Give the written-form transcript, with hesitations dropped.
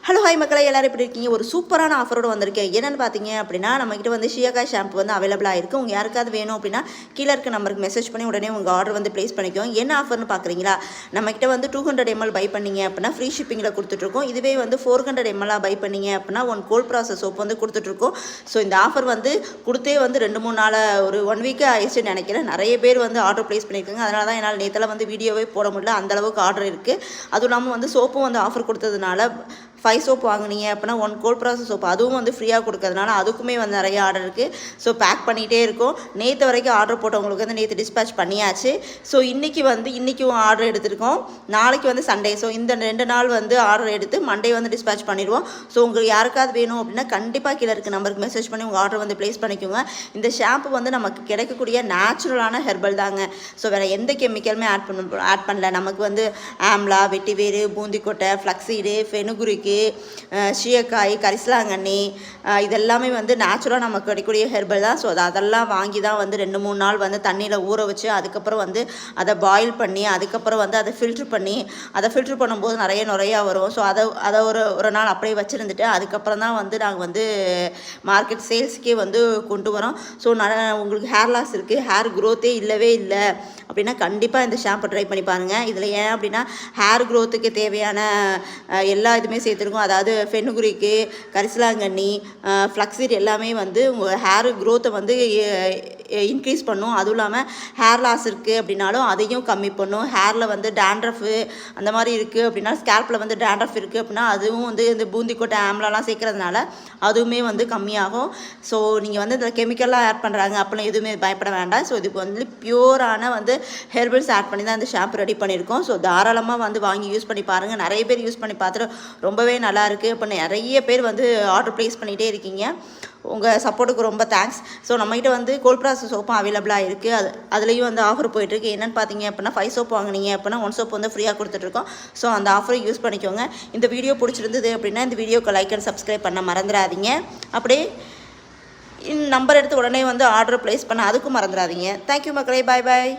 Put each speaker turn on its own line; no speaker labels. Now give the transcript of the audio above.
Hello hi மக்களை எல்லாரும் எப்படி இருக்கீங்க? ஒரு சூப்பரான ஆஃபரோடு வந்திருக்கேன். என்னென்னு பார்த்தீங்க அப்படின்னா, நம்மகிட்ட வந்து ஷியாக்காய் ஷாம்பு வந்து அவைலபிளாக இருக்குது. உங்கள் யாருக்காவது வேணும் அப்படின்னா கீழே இருக்க நம்பருக்கு மெசேஜ் பண்ணி உடனே உங்கள் ஆர்டர் வந்து ப்ளேஸ் பண்ணிக்கோங்க. என்ன ஆஃபர்னு பார்க்குறீங்களா? நம்மகிட்ட வந்து 200 ml பை பண்ணிங்க அப்படின்னா ஃப்ரீ ஷிப்பிங்கில் கொடுத்துட்ருக்கோம். இதுவே வந்து 400 ml பை பண்ணிங்க அப்படின்னா கோல்ட் ப்ராசஸ் சோப் வந்து கொடுத்துட்ருக்கோம். ஸோ இந்த ஆஃபர் வந்து கொடுத்தே வந்து 2-3 நாள் ஒரு 1 வீக் ஆயிடுச்சுன்னு நினைக்கிறேன். நிறைய பேர் வந்து ஆர்டர் ப்ளேஸ் பண்ணியிருக்காங்க. அதனால தான் என்னால் நேற்றெல்லாம் வந்து வீடியோவே போட முடியல. அந்தளவுக்கு ஆர்டர் இருக்குது. அதுவும் இல்லாமல் வந்து சோப்பும் வந்து ஆஃபர் கொடுத்ததுனால 5 சோப் வாங்கினீங்க அப்படின்னா 1 கோல்ட் ப்ராசஸ் சோப் அதுவும் வந்து ஃப்ரீயாக கொடுக்கறதுனால அதுக்குமே வந்து நிறைய ஆர்டர் இருக்குது. ஸோ பேக் பண்ணிகிட்டே இருக்கும். நேற்று வரைக்கும் ஆர்டர் போட்டவங்களுக்கு வந்து நேற்று டிஸ்பேச் பண்ணியாச்சு. ஸோ இன்றைக்கும் ஆர்டர் எடுத்துருக்கோம். நாளைக்கு வந்து சண்டே. ஸோ இந்த 2 நாள் வந்து ஆர்டர் எடுத்து மண்டே வந்து டிஸ்பேச் பண்ணிடுவோம். ஸோ உங்களுக்கு யாருக்காவது வேணும் அப்படின்னா கண்டிப்பாக கீழே இருக்க நம்பருக்கு மெசேஜ் பண்ணி உங்கள் ஆர்டர் வந்து ப்ளேஸ் பண்ணிக்கோங்க. இந்த ஷாம்பு வந்து நமக்கு கிடைக்கக்கூடிய நேச்சுரலான ஹெர்பல் தாங்க. ஸோ வேறு எந்த கெமிக்கலுமே ஆட் பண்ணல. நமக்கு வந்து ஆம்லா, வெட்டிவேறு, பூந்திக்கொட்டை, ஃப்ளக்ஸீடு, ஃபெனுகுரிக்கு, ஷியக்காய், கரிசலாங்கண்ணி இதெல்லாமே வந்து நேச்சுரலாக நமக்கு கிடைக்கக்கூடிய ஹெர்பல் தான். ஸோ அதெல்லாம் வாங்கி தான் வந்து 2-3 நாள் வந்து தண்ணியில் ஊற வச்சு அதுக்கப்புறம் வந்து அதை பாயில் பண்ணி அதுக்கப்புறம் வந்து அதை ஃபில்ட்ரு பண்ணி அதை ஃபில்ட்ரு பண்ணும்போது நிறையா வரும். ஸோ அதை ஒரு நாள் அப்படியே வச்சுருந்துட்டு அதுக்கப்புறம் தான் வந்து நாங்கள் வந்து மார்க்கெட் சேல்ஸுக்கே வந்து கொண்டு வரோம். ஸோ உங்களுக்கு ஹேர் லாஸ் இருக்குது, ஹேர் க்ரோத்தே இல்லவே இல்லை அப்படின்னா கண்டிப்பாக இந்த ஷாம்பு ட்ரை பண்ணி பாருங்கள். இதில் ஏன் அப்படின்னா ஹேர் க்ரோத்துக்கு தேவையான எல்லா இதுவுமே சேர்த்துருக்கோம். அதாவது ஃபெனுகுரிக்கு, கரிசலாங்கண்ணி, ஃப்ளக்ஸீட் எல்லாமே வந்து உங்கள் ஹேர் க்ரோத்தை வந்து இன்க்ரீஸ் பண்ணும். அதுவும் இல்லாமல் ஹேர் லாஸ் இருக்குது அப்படின்னாலும் அதையும் கம்மி பண்ணும். ஹேரில் வந்து டேண்ட்ரஃபு அந்த மாதிரி இருக்குது அப்படின்னா ஸ்கேல்பில் வந்து டேண்ட்ரஃப் இருக்குது அப்படின்னா அதுவும் வந்து இந்த பூந்திக்கொட்டை, ஆம்லாலாம் சேர்க்கறதுனால அதுவுமே வந்து கம்மியாகும். ஸோ நீங்கள் வந்து இந்த கெமிக்கல்லாம் ஆட் பண்ணுறாங்க அப்படிலாம் எதுவுமே பயப்பட வேண்டாம். ஸோ இதுக்கு வந்து பியூரான வந்து ஹெர்பல்ஸ் ஆட் பண்ணி தான் இந்த ஷாம்பு ரெடி பண்ணியிருக்கோம். ஸோ தாராளமாக வந்து வாங்கி யூஸ் பண்ணி பாருங்கள். நிறைய பேர் யூஸ் பண்ணி பார்த்துட்டு ரொம்பவே நல்லாயிருக்கு. இப்போ நிறைய பேர் வந்து ஆர்டர் ப்ளேஸ் பண்ணிகிட்டே இருக்கீங்க. உங்கள் சப்போர்ட்டுக்கு ரொம்ப தேங்க்ஸ். ஸோ நம்மகிட்ட வந்து கோல்ட் ப்ராசஸ் சோப்பும் அவைலபிளாக இருக்குது. அதுலேயும் வந்து ஆஃபர் போயிட்டுருக்கு. என்னென்னு பார்த்தீங்க அப்படின்னா 5 சோப் வாங்கினீங்க அப்படின்னா 1 சோப் வந்து ஃப்ரீயாக கொடுத்துட்ருக்கோம். ஸோ அந்த ஆஃபரை யூஸ் பண்ணிக்கோங்க. இந்த வீடியோ பிடிச்சிருந்தது அப்படின்னா இந்த வீடியோக்கு லைக் அண்ட் சப்ஸ்கிரைப் பண்ண மறந்துடாதீங்க. அப்படியே நம்பர் எடுத்து உடனே வந்து ஆர்டர் ப்ளேஸ் பண்ண அதுக்கும் மறந்துடாதீங்க. தேங்க்யூ மக்களே. பாய் பாய்.